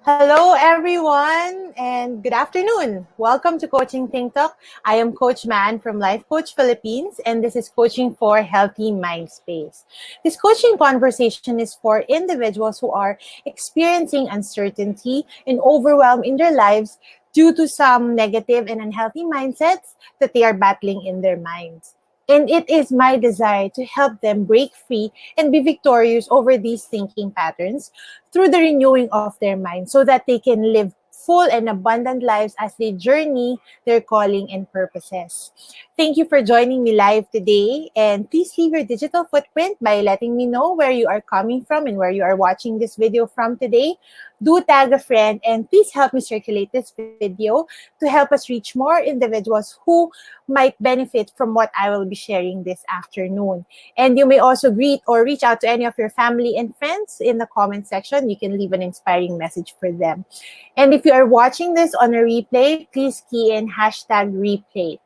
Hello, everyone, and good afternoon. Welcome to Coaching Think Talk. I am Coach Maan from Life Coach Philippines, and this is Coaching for Healthy Mindspace. This coaching conversation is for individuals who are experiencing uncertainty and overwhelm in their lives due to some negative and unhealthy mindsets that they are battling in their minds. And it is my desire to help them break free and be victorious over these thinking patterns through the renewing of their mind so that they can live full and abundant lives as they journey their calling and purposes. Thank you for joining me live today, and please leave your digital footprint by letting me know where you are coming from and where you are watching this video from today. Do tag a friend and please help me circulate this video to help us reach more individuals who might benefit from what I will be sharing this afternoon. And you may also greet or reach out to any of your family and friends in the comment section. You can leave an inspiring message for them. And if you are watching this on a replay, please key in hashtag replay.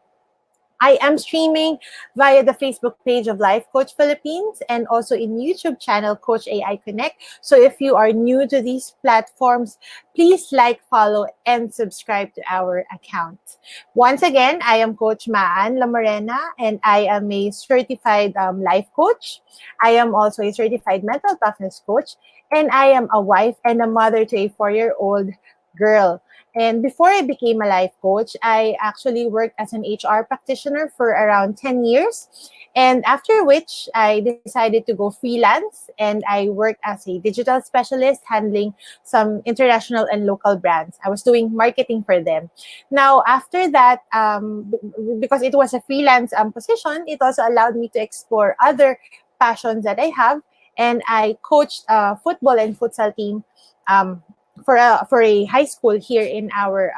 I am streaming via the Facebook page of Life Coach Philippines and also in YouTube channel Coach AI Connect. So if you are new to these platforms, please like, follow, and subscribe to our account. Once again, I am Coach Maan Lamorena, and I am a certified life coach. I am also a certified mental toughness coach, and I am a wife and a mother to a 4-year-old girl. And before I became a life coach, I actually worked as an HR practitioner for around 10 years. And after which, I decided to go freelance and I worked as a digital specialist handling some international and local brands. I was doing marketing for them. Now, after that, because it was a freelance position, it also allowed me to explore other passions that I have. And I coached a football and futsal team for a high school here in our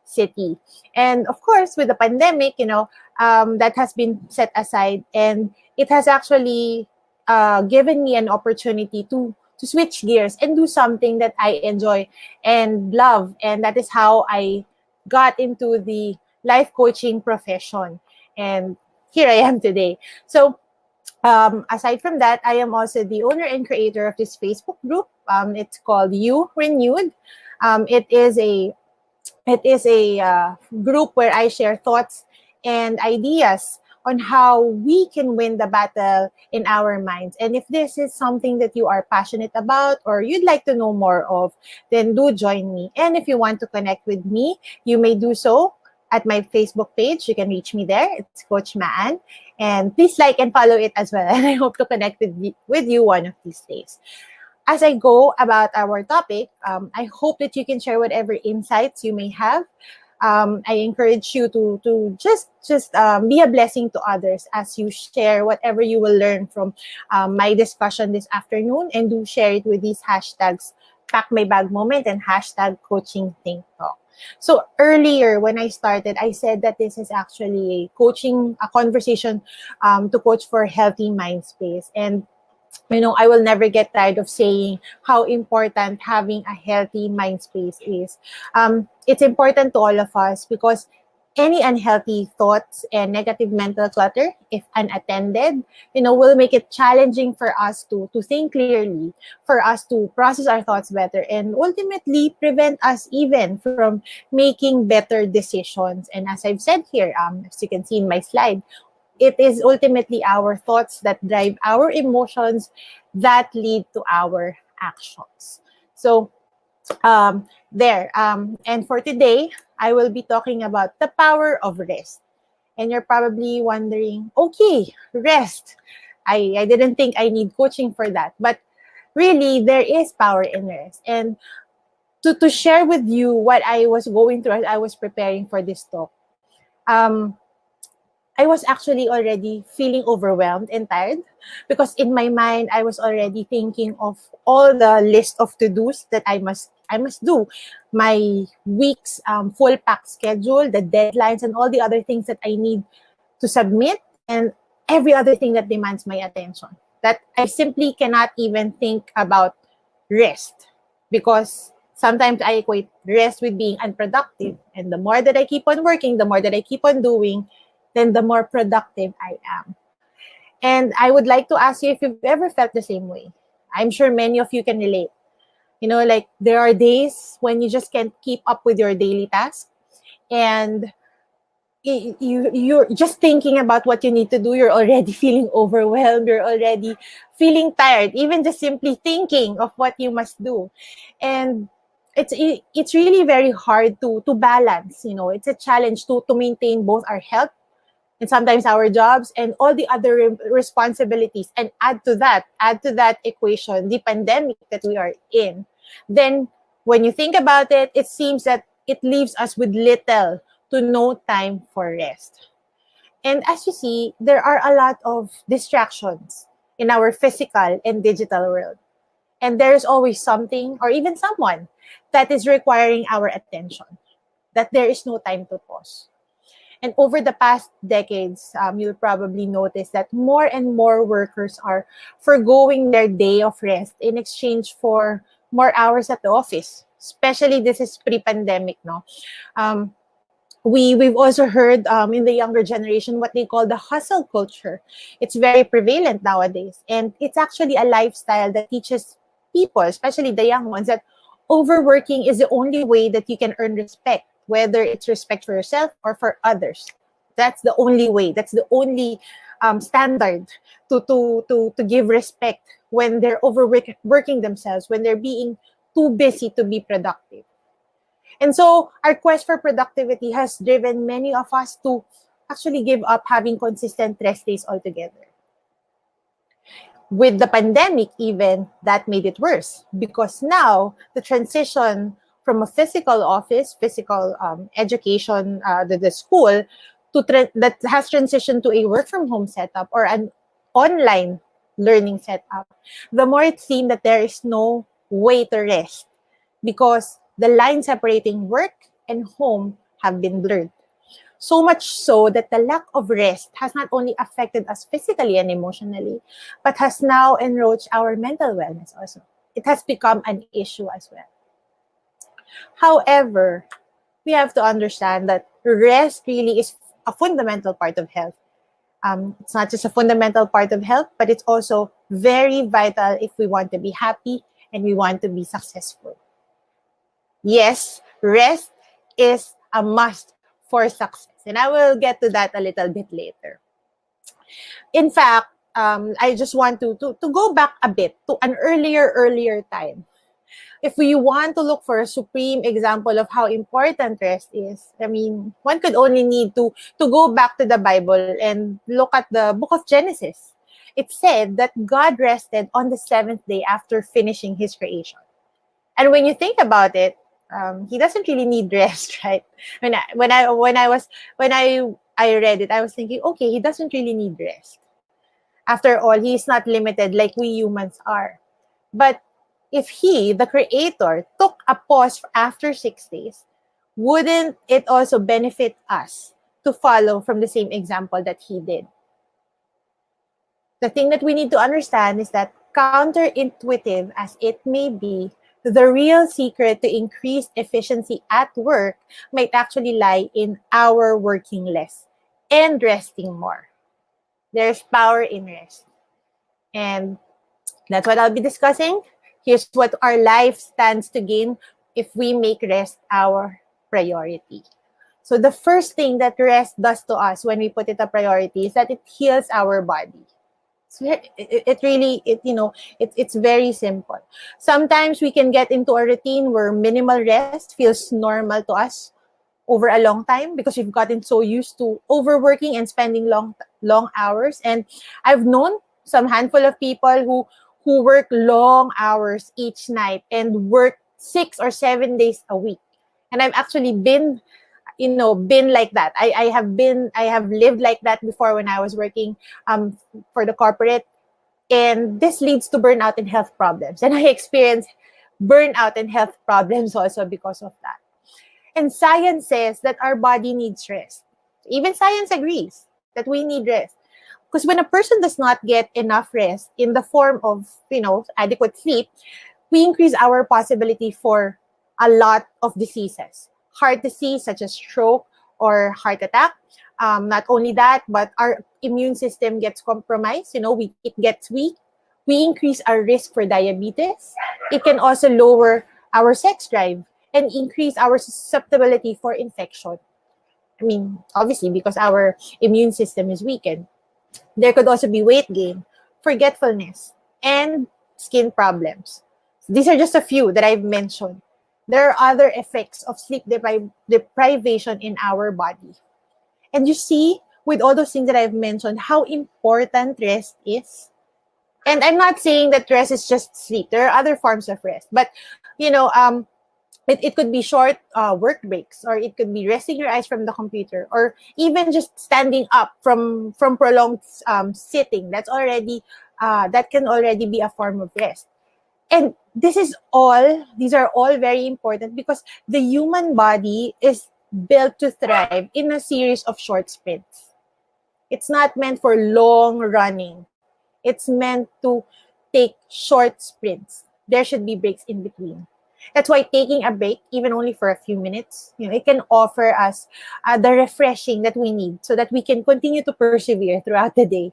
city. And of course, with the pandemic, that has been set aside, and it has actually given me an opportunity to switch gears and do something that I enjoy and love. And that is how I got into the life coaching profession. And here I am today. So aside from that, I am also the owner and creator of this Facebook group. It's called You Renewed. It is a group where I share thoughts and ideas on how we can win the battle in our minds. And if this is something that you are passionate about or you'd like to know more of, then do join me. And if you want to connect with me, you may do so at my Facebook page. You can reach me there. It's Coach Maan. And please like and follow it as well. And I hope to connect with you one of these days. As I go about our topic, I hope that you can share whatever insights you may have. I encourage you to just be a blessing to others as you share whatever you will learn from my discussion this afternoon, and do share it with these hashtags Pack My Bag Moment and hashtag Coaching Think Talk. So earlier when I started, I said that this is actually a conversation to coach for healthy mind space. And I will never get tired of saying how important having a healthy mind space is. It's important to all of us because any unhealthy thoughts and negative mental clutter, if unattended, will make it challenging for us to think clearly, for us to process our thoughts better, and ultimately prevent us even from making better decisions. And as I've said here, as you can see in my slide, it is ultimately our thoughts that drive our emotions that lead to our actions. So and for today, I will be talking about the power of rest. And you're probably wondering, okay, rest. I didn't think I need coaching for that. But really, there is power in rest. And to share with you what I was going through as I was preparing for this talk, I was actually already feeling overwhelmed and tired because in my mind I was already thinking of all the list of to-dos that I must do, my week's full pack schedule, the deadlines, and all the other things that I need to submit, and every other thing that demands my attention. That I simply cannot even think about rest because sometimes I equate rest with being unproductive, and the more that I keep on working, the more that I keep on doing, then the more productive I am. And I would like to ask you if you've ever felt the same way. I'm sure many of you can relate. Like there are days when you just can't keep up with your daily tasks, and you're just thinking about what you need to do. You're already feeling overwhelmed. You're already feeling tired, even just simply thinking of what you must do. And it's really very hard to balance. It's a challenge to maintain both our health and sometimes our jobs and all the other responsibilities, and add to that equation the pandemic that we are in. Then when you think about it, it seems that it leaves us with little to no time for rest. And as you see, there are a lot of distractions in our physical and digital world, and there's always something or even someone that is requiring our attention, that there is no time to pause. And over the past decades, you'll probably notice that more and more workers are foregoing their day of rest in exchange for more hours at the office. Especially this is pre-pandemic, no? Um, we've also heard in the younger generation what they call the hustle culture. It's very prevalent nowadays, and it's actually a lifestyle that teaches people, especially the young ones, that overworking is the only way that you can earn respect, whether it's respect for yourself or for others. That's the only way. That's the only standard to give respect when they're overworking themselves, when they're being too busy to be productive. And so our quest for productivity has driven many of us to actually give up having consistent rest days altogether. With the pandemic, even that made it worse, because now the transition from a physical office, physical education, the school, that has transitioned to a work from home setup or an online learning setup, the more it seemed that there is no way to rest, because the line separating work and home have been blurred. So much so that the lack of rest has not only affected us physically and emotionally, but has now enroached our mental wellness also. It has become an issue as well. However, we have to understand that rest really is a fundamental part of health. It's not just a fundamental part of health, but it's also very vital if we want to be happy and we want to be successful. Yes, rest is a must for success. And I will get to that a little bit later. In fact, I just want to go back a bit to an earlier time. If we want to look for a supreme example of how important rest is, I mean, one could only need to go back to the Bible and look at the book of Genesis. It said that God rested on the seventh day after finishing his creation. And when you think about it, he doesn't really need rest, right? When I read it, I was thinking, okay, he doesn't really need rest. After all, he's not limited like we humans are. But if he, the creator, took a pause after 6 days, wouldn't it also benefit us to follow from the same example that he did? The thing that we need to understand is that, counterintuitive as it may be, the real secret to increased efficiency at work might actually lie in our working less and resting more. There's power in rest. And that's what I'll be discussing. Here's what our life stands to gain if we make rest our priority. So the first thing that rest does to us when we put it a priority is that it heals our body. So it really, it's very simple. Sometimes we can get into a routine where minimal rest feels normal to us over a long time because we've gotten so used to overworking and spending long hours. And I've known some handful of people who work long hours each night and work 6 or 7 days a week. And I've actually been like that. I have lived like that before when I was working for the corporate, and this leads to burnout and health problems. And I experienced burnout and health problems also because of that. And science says that our body needs rest. Even science agrees that we need rest. Because when a person does not get enough rest in the form of, adequate sleep, we increase our possibility for a lot of diseases. Heart disease, such as stroke or heart attack. Not only that, but our immune system gets compromised. It gets weak. we increase our risk for diabetes. It can also lower our sex drive and increase our susceptibility for infection. I mean, obviously, because our immune system is weakened. There could also be weight gain, forgetfulness, and skin problems. These are just a few that I've mentioned. There are other effects of sleep deprivation in our body. And you see, with all those things that I've mentioned, how important rest is. And I'm not saying that rest is just sleep. There are other forms of rest. But, you know, it could be short work breaks, or it could be resting your eyes from the computer, or even just standing up from prolonged sitting. That can already be a form of rest. And these are all very important because the human body is built to thrive in a series of short sprints. It's not meant for long running. It's meant to take short sprints. There should be breaks in between. That's why taking a break, even only for a few minutes, it can offer us the refreshing that we need so that we can continue to persevere throughout the day.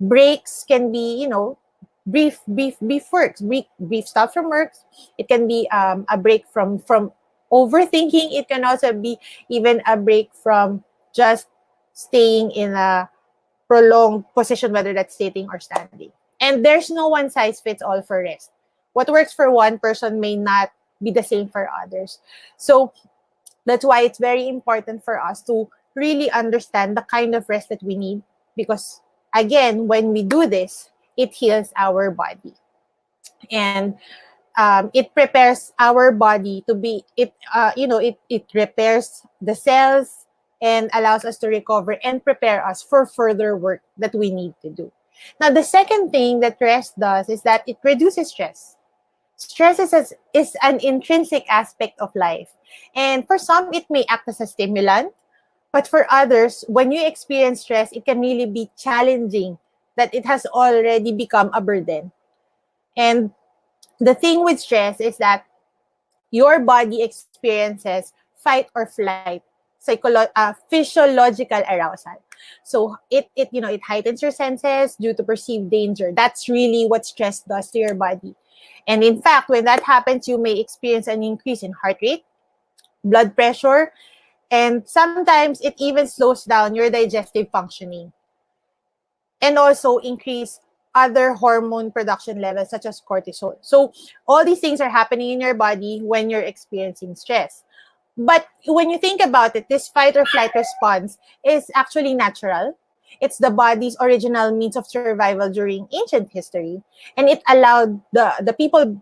Breaks can be, brief works, brief stops from works. It can be a break from overthinking. It can also be even a break from just staying in a prolonged position, whether that's sitting or standing. And there's no one size fits all for rest. What works for one person may not be the same for others. So that's why it's very important for us to really understand the kind of rest that we need, because again, when we do this, it heals our body. And it prepares our body to be it repairs the cells and allows us to recover and prepare us for further work that we need to do. Now, the second thing that rest does is that it reduces stress. Stress is an intrinsic aspect of life, and for some it may act as a stimulant, but for others, when you experience stress, it can really be challenging, that it has already become a burden. And the thing with stress is that your body experiences fight or flight, physiological arousal. So it heightens your senses due to perceived danger. That's really what stress does to your body. And in fact, when that happens, you may experience an increase in heart rate, blood pressure, and sometimes it even slows down your digestive functioning, and also increase other hormone production levels such as cortisol. So all these things are happening in your body when you're experiencing stress. But when you think about it, this fight or flight response is actually natural. It's the body's original means of survival during ancient history. And it allowed the people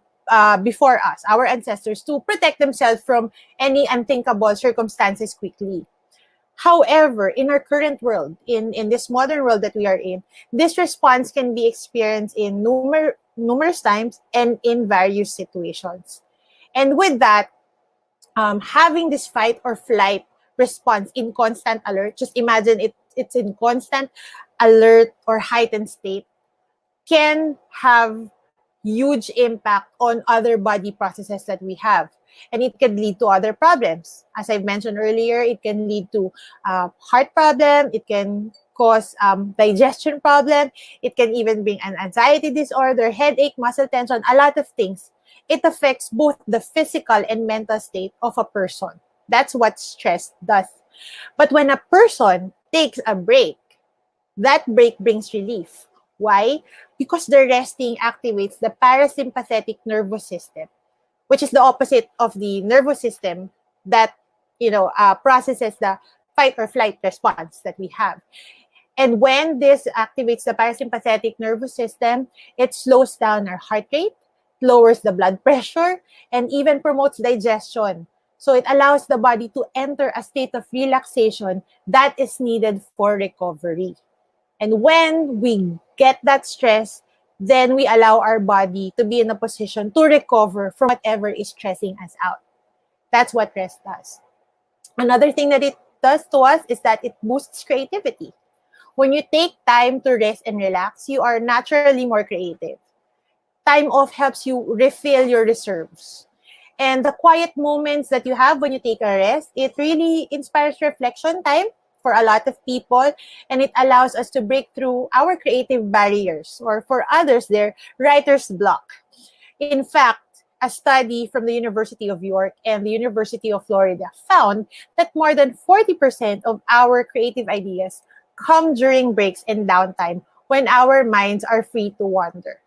before us, our ancestors, to protect themselves from any unthinkable circumstances quickly. However, in our current world, in this modern world that we are in, this response can be experienced in numerous times and in various situations. And with that, having this fight or flight response in constant alert, just imagine it's in constant alert or heightened state, can have huge impact on other body processes that we have. And it can lead to other problems. As I've mentioned earlier, it can lead to heart problem. It can cause digestion problem. It can even bring an anxiety disorder, headache, muscle tension, a lot of things. It affects both the physical and mental state of a person. That's what stress does. But when a person takes a break, that break brings relief. Why? Because the resting activates the parasympathetic nervous system, which is the opposite of the nervous system that processes the fight or flight response that we have. And when this activates the parasympathetic nervous system, it slows down our heart rate, lowers the blood pressure, and even promotes digestion. So it allows the body to enter a state of relaxation that is needed for recovery. And when we get that stress, then we allow our body to be in a position to recover from whatever is stressing us out. That's what rest does. Another thing that it does to us is that it boosts creativity. When you take time to rest and relax, you are naturally more creative. Time off helps you refill your reserves. And the quiet moments that you have when you take a rest, it really inspires reflection time for a lot of people, and it allows us to break through our creative barriers, or for others, their writer's block. In fact, a study from the University of York and the University of Florida found that more than 40% of our creative ideas come during breaks and downtime when our minds are free to wander.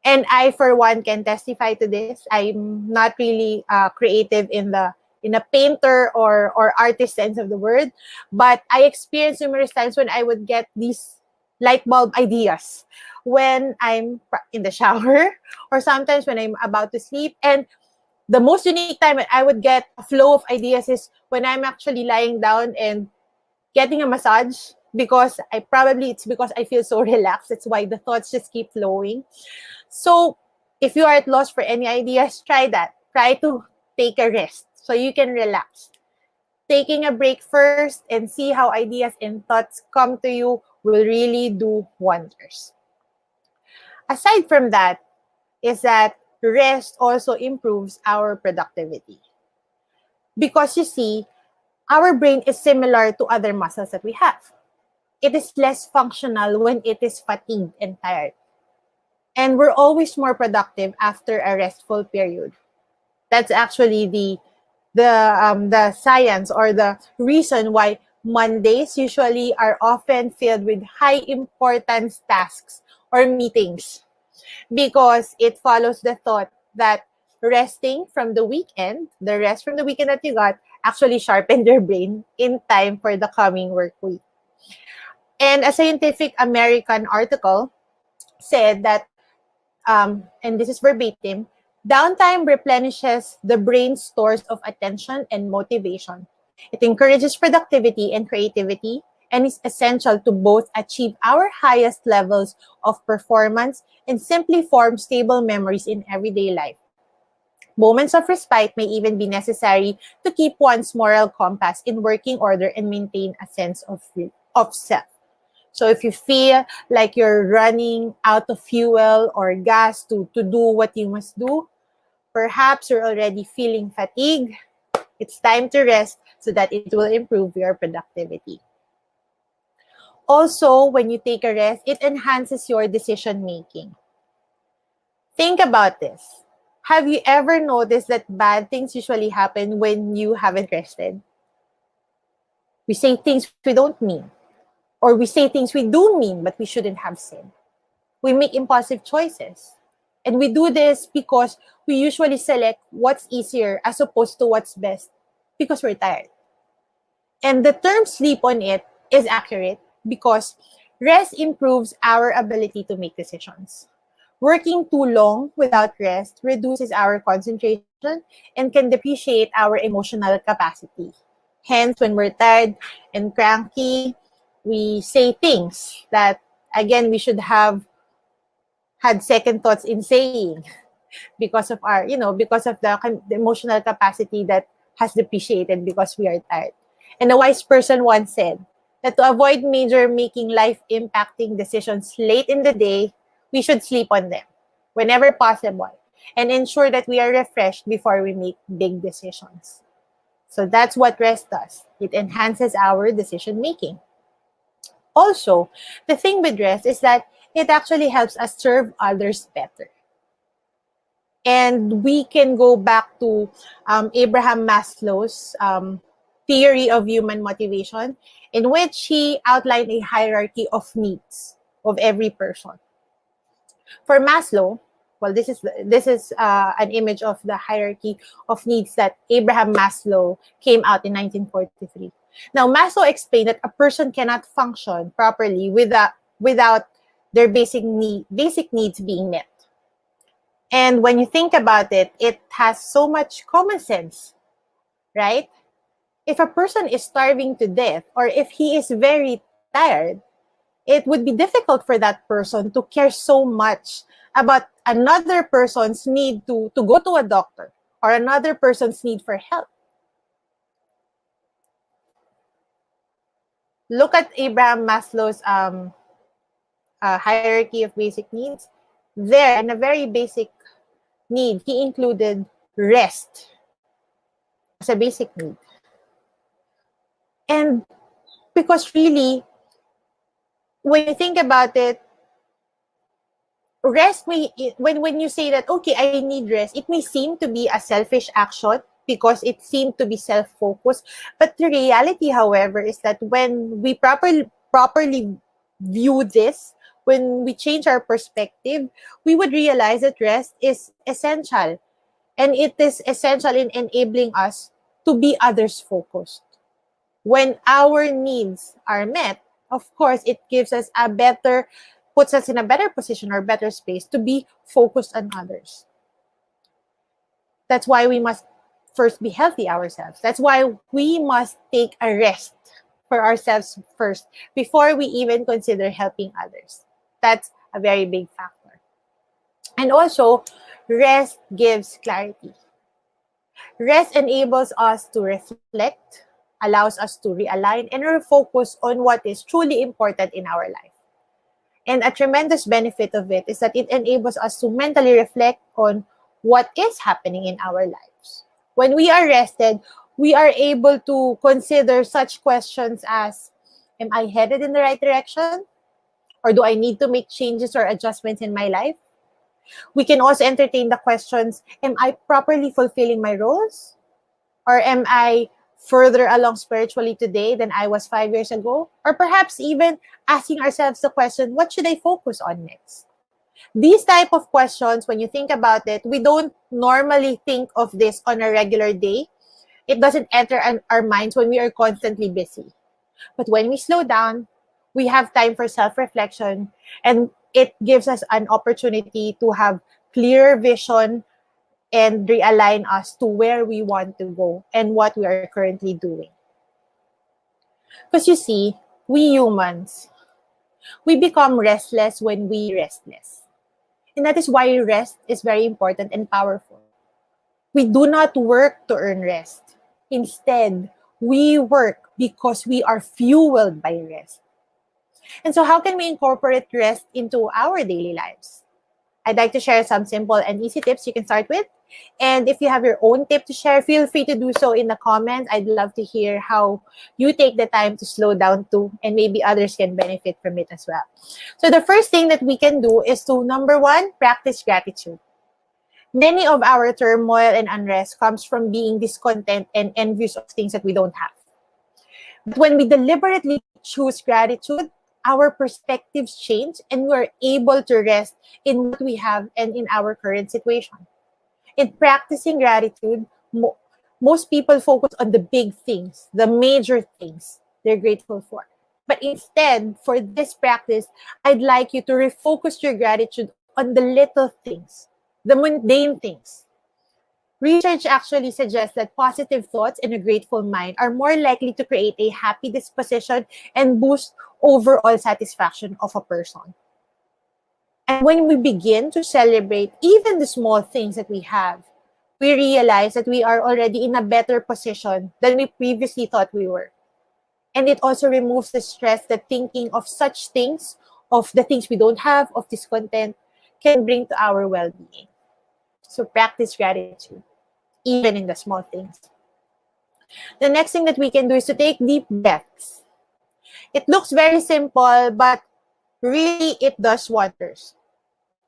And I, for one, can testify to this. I'm not really creative in a painter or artist sense of the word, but I experienced numerous times when I would get these light bulb ideas when I'm in the shower or sometimes when I'm about to sleep. And the most unique time when I would get a flow of ideas is when I'm actually lying down and getting a massage, because it's because I feel so relaxed. That's why the thoughts just keep flowing. So if you are at loss for any ideas, try that. Try to take a rest so you can relax. Taking a break first and see how ideas and thoughts come to you will really do wonders. Aside from that, is that rest also improves our productivity. Because you see, our brain is similar to other muscles that we have. It is less functional when it is fatigued and tired. And we're always more productive after a restful period. That's actually the science, or the reason why Mondays usually are often filled with high importance tasks or meetings, because it follows the thought that resting from the weekend, the rest from the weekend that you got, actually sharpened your brain in time for the coming work week. And a Scientific American article said that, and this is verbatim, downtime replenishes the brain's stores of attention and motivation. It encourages productivity and creativity, and is essential to both achieve our highest levels of performance and simply form stable memories in everyday life. Moments of respite may even be necessary to keep one's moral compass in working order and maintain a sense of self. So if you feel like you're running out of fuel or gas to do what you must do, perhaps you're already feeling fatigue, it's time to rest so that it will improve your productivity. Also, when you take a rest, it enhances your decision making. Think about this. Have you ever noticed that bad things usually happen when you haven't rested? We say things we don't mean, or we say things we do mean but we shouldn't have said. We make impulsive choices. And we do this because we usually select what's easier as opposed to what's best, because we're tired. And the term sleep on it is accurate because rest improves our ability to make decisions. Working too long without rest reduces our concentration and can depreciate our emotional capacity. Hence, when we're tired and cranky, we say things that, again, we should have had second thoughts in saying, because of because of the emotional capacity that has depreciated because we are tired. And a wise person once said that to avoid major making life impacting decisions late in the day, we should sleep on them whenever possible and ensure that we are refreshed before we make big decisions. So that's what rest does. It enhances our decision making. Also, the thing with rest is that it actually helps us serve others better. And we can go back to Abraham Maslow's theory of human motivation, in which he outlined a hierarchy of needs of every person. For Maslow, well, this is an image of the hierarchy of needs that Abraham Maslow came out in 1943. Now, Maslow explained that a person cannot function properly without their basic needs being met. And when you think about it, it has so much common sense, right? If a person is starving to death, or if he is very tired, it would be difficult for that person to care so much about another person's need to go to a doctor, or another person's need for help. Look at Abraham Maslow's hierarchy of basic needs. There, in a very basic need, he included rest as a basic need. And Because really, when you think about it, rest may, when you say that, okay, I need rest, it may seem to be a selfish action because it seemed to be self-focused. But the reality, however, is that when we properly view this, when we change our perspective, we would realize that rest is essential. And it is essential in enabling us to be others focused. When our needs are met, of course, it gives us a better, puts us in a better position or better space to be focused on others. That's why we must first be healthy ourselves. That's why we must take a rest for ourselves first before we even consider helping others. That's a very big factor. And also, rest gives clarity. Rest enables us to reflect, allows us to realign, and refocus on what is truly important in our life. And a tremendous benefit of it is that it enables us to mentally reflect on what is happening in our lives. When we are rested, we are able to consider such questions as, am I headed in the right direction? Or do I need to make changes or adjustments in my life? We can also entertain the questions, am I properly fulfilling my roles? Or am I further along spiritually today than I was 5 years ago? Or perhaps even asking ourselves the question, what should I focus on next? These type of questions, when you think about it, we don't normally think of this on a regular day. It doesn't enter our minds when we are constantly busy. But when we slow down, we have time for self-reflection, and it gives us an opportunity to have clear vision and realign us to where we want to go and what we are currently doing. Because you see, we humans, we become restless when we restless. And that is why rest is very important and powerful. We do not work to earn rest. Instead, we work because we are fueled by rest. And so how can we incorporate rest into our daily lives? I'd like to share some simple and easy tips you can start with. And if you have your own tip to share, feel free to do so in the comments. I'd love to hear how you take the time to slow down too, and maybe others can benefit from it as well. So the first thing that we can do is to, number one, practice gratitude. Many of our turmoil and unrest comes from being discontent and envious of things that we don't have. But when we deliberately choose gratitude, our perspectives change and we're able to rest in what we have and in our current situation. In practicing gratitude, most people focus on the big things, the major things they're grateful for. But instead, for this practice, I'd like you to refocus your gratitude on the little things, the mundane things. Research actually suggests that positive thoughts and a grateful mind are more likely to create a happy disposition and boost overall satisfaction of a person. And when we begin to celebrate even the small things that we have, we realize that we are already in a better position than we previously thought we were. And it also removes the stress that thinking of such things, of the things we don't have, of discontent, can bring to our well-being. So practice gratitude, even in the small things. The next thing that we can do is to take deep breaths. It looks very simple, but really it does wonders.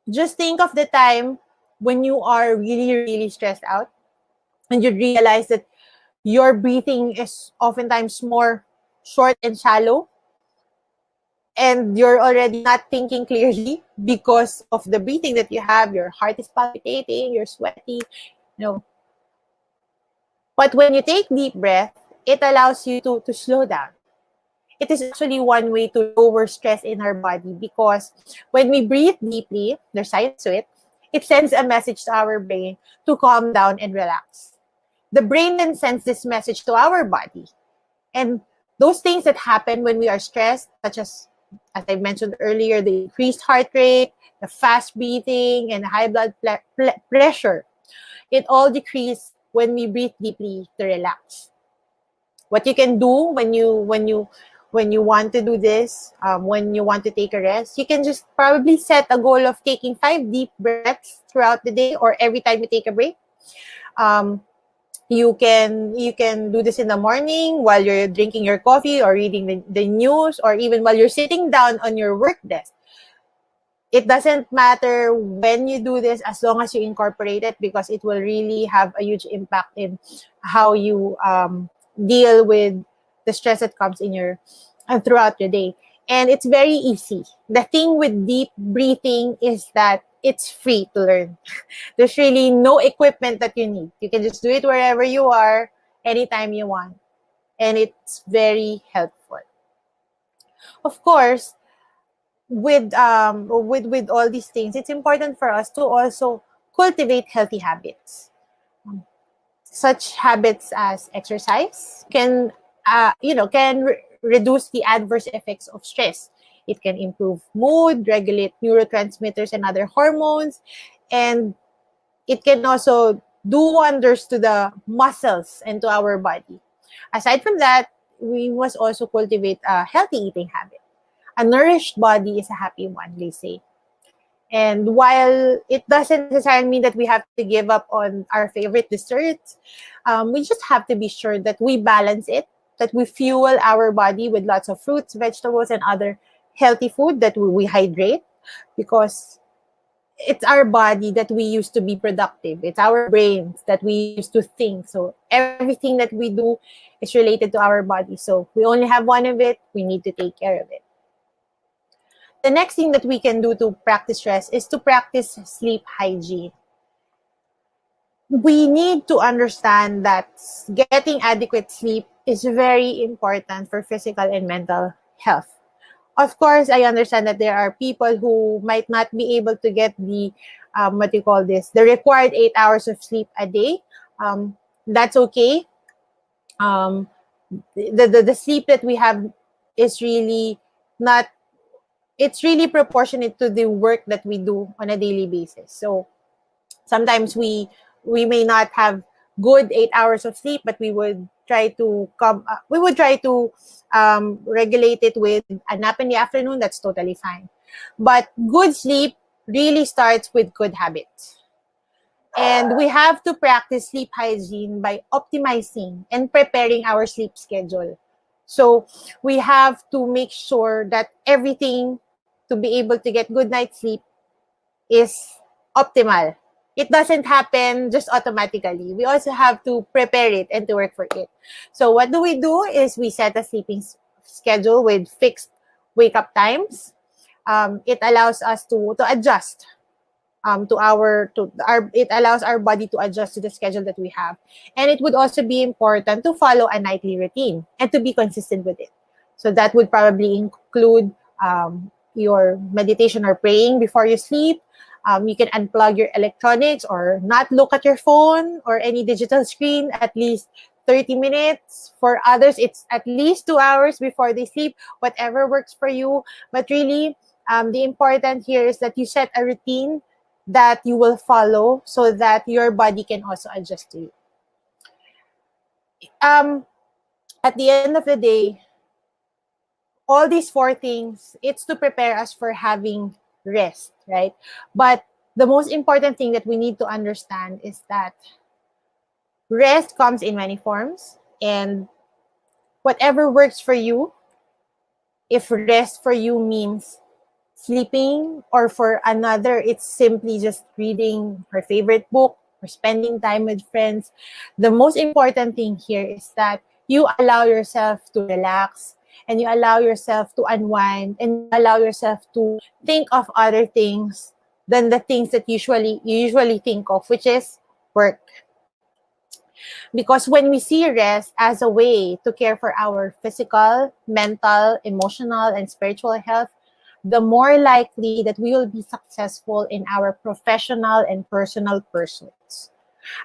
Just think of the time when you are really, really stressed out and you realize that your breathing is oftentimes more short and shallow, and you're already not thinking clearly because of the breathing that you have. Your heart is palpitating, you're sweaty, But when you take deep breath, it allows you to slow down. It is actually one way to lower stress in our body, because when we breathe deeply, there's science to it, it sends a message to our brain to calm down and relax. The brain then sends this message to our body. And those things that happen when we are stressed, such as I mentioned earlier, the increased heart rate, the fast breathing, and high blood pressure, it all decreases when we breathe deeply to relax. What you can do when you want to do this, when you want to take a rest, you can just probably set a goal of taking 5 deep breaths throughout the day or every time you take a break. You can do this in the morning while you're drinking your coffee or reading the news, or even while you're sitting down on your work desk. It doesn't matter when you do this, as long as you incorporate it, because it will really have a huge impact in how you deal with the stress that comes in your throughout your day. And it's very easy. The thing with deep breathing is that it's free to learn. There's really no equipment that you need. You can just do it wherever you are, anytime you want. And it's very helpful. Of course, with all these things, it's important for us to also cultivate healthy habits. Such habits as exercise can reduce the adverse effects of stress. It can improve mood, regulate neurotransmitters and other hormones, and it can also do wonders to the muscles and to our body. Aside from that, we must also cultivate a healthy eating habit. A nourished body is a happy one, they say. And while it doesn't necessarily mean that we have to give up on our favorite desserts, we just have to be sure that we balance it, that we fuel our body with lots of fruits, vegetables, and other healthy food, that we hydrate, because it's our body that we use to be productive. It's our brains that we use to think. So everything that we do is related to our body. So we only have one of it. We need to take care of it. The next thing that we can do to practice stress is to practice sleep hygiene. We need to understand that getting adequate sleep is very important for physical and mental health. Of course, I understand that there are people who might not be able to get the required 8 hours of sleep a day. That's okay. The sleep that we have is really not, it's really proportionate to the work that we do on a daily basis. So sometimes we may not have good 8 hours of sleep, but we would try to regulate it with a nap in the afternoon. That's totally fine. But good sleep really starts with good habits. And we have to practice sleep hygiene by optimizing and preparing our sleep schedule. So we have to make sure that everything to be able to get good night's sleep is optimal. It doesn't happen just automatically. We also have to prepare it and to work for it. So what do? Is we set a sleeping schedule with fixed wake up times. It allows us to adjust it allows our body to adjust to the schedule that we have. And it would also be important to follow a nightly routine and to be consistent with it. So that would probably include your meditation or praying before you sleep. You can unplug your electronics or not look at your phone or any digital screen at least 30 minutes. For others, it's at least 2 hours before they sleep, whatever works for you. But really, the important here is that you set a routine that you will follow so that your body can also adjust to you. At the end of the day, all these four things, it's to prepare us for having rest, right? But the most important thing that we need to understand is that rest comes in many forms, and whatever works for you, if rest for you means sleeping, or for another, it's simply just reading her favorite book or spending time with friends, the most important thing here is that you allow yourself to relax, and you allow yourself to unwind, and you allow yourself to think of other things than the things that you usually think of, which is work. Because when we see rest as a way to care for our physical, mental, emotional, and spiritual health, the more likely that we will be successful in our professional and personal pursuits,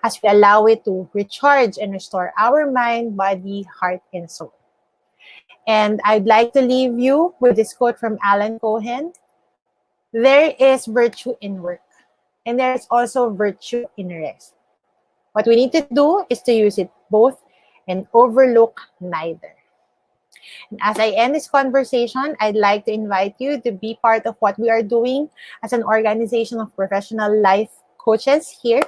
as we allow it to recharge and restore our mind, body, heart, and soul. And I'd like to leave you with this quote from Alan Cohen: "There is virtue in work, and there is also virtue in rest. What we need to do is to use it both and overlook neither." And as I end this conversation, I'd like to invite you to be part of what we are doing as an organization of professional life coaches here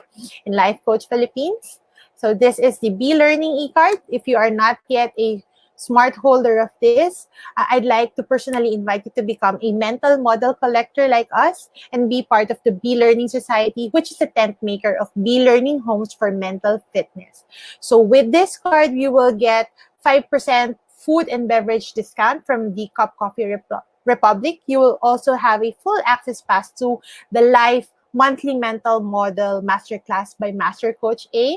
in Life Coach Philippines. So this is the Be Learning e-card. If you are not yet a smart holder of this, I'd like to personally invite you to become a mental model collector like us and be part of the Be Learning Society, which is a tent maker of Be Learning homes for mental fitness. So with this card, you will get 5% food and beverage discount from the Cup Coffee Republic. You will also have a full access pass to the live monthly mental model masterclass by Master Coach A.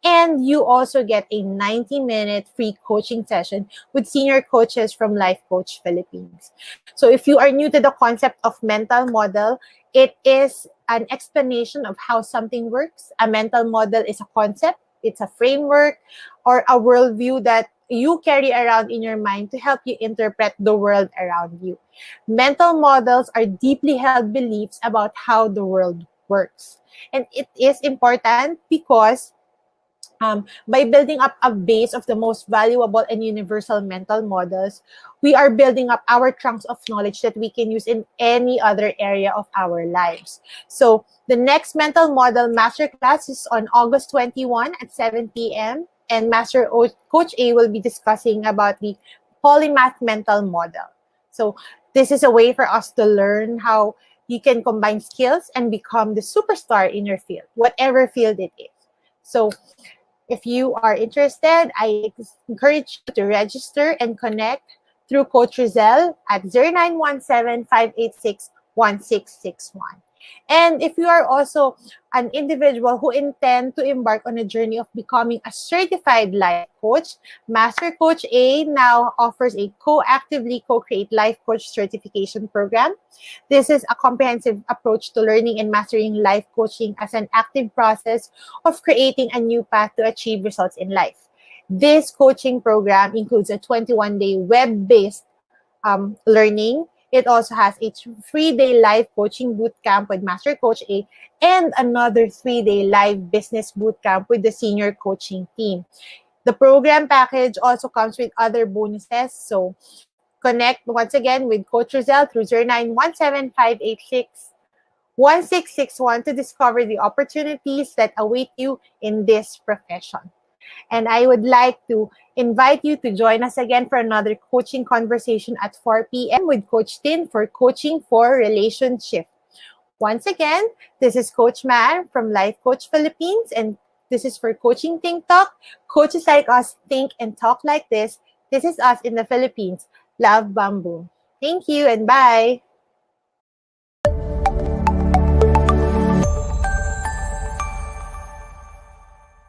And you also get a 90-minute free coaching session with senior coaches from Life Coach Philippines. So if you are new to the concept of mental model, it is an explanation of how something works. A mental model is a concept, it's a framework, or a worldview that you carry around in your mind to help you interpret the world around you. Mental models are deeply held beliefs about how the world works. And it is important because by building up a base of the most valuable and universal mental models, we are building up our trunks of knowledge that we can use in any other area of our lives. So the next mental model masterclass is on August 21 at 7 p.m. And Coach A will be discussing about the polymath mental model. So this is a way for us to learn how you can combine skills and become the superstar in your field, whatever field it is. So if you are interested, I encourage you to register and connect through Coach Rizal at 0917-586-1661. And if you are also an individual who intend to embark on a journey of becoming a certified life coach, Master Coach A now offers a co-actively co-create life coach certification program. This is a comprehensive approach to learning and mastering life coaching as an active process of creating a new path to achieve results in life. This coaching program includes a 21-day web-based learning. It also has a 3-day live coaching bootcamp with Master Coach A and another 3-day live business bootcamp with the senior coaching team. The program package also comes with other bonuses. So connect once again with Coach Rizal through 0917-586-1661 to discover the opportunities that await you in this profession. And I would like to invite you to join us again for another coaching conversation at 4 p.m. with Coach Tin for Coaching for Relationship. Once again, this is Coach Maan from Life Coach Philippines, and this is for Coaching Think Talk. Coaches like us think and talk like this. This is us in the Philippines. Love Bamboo. Thank you and bye.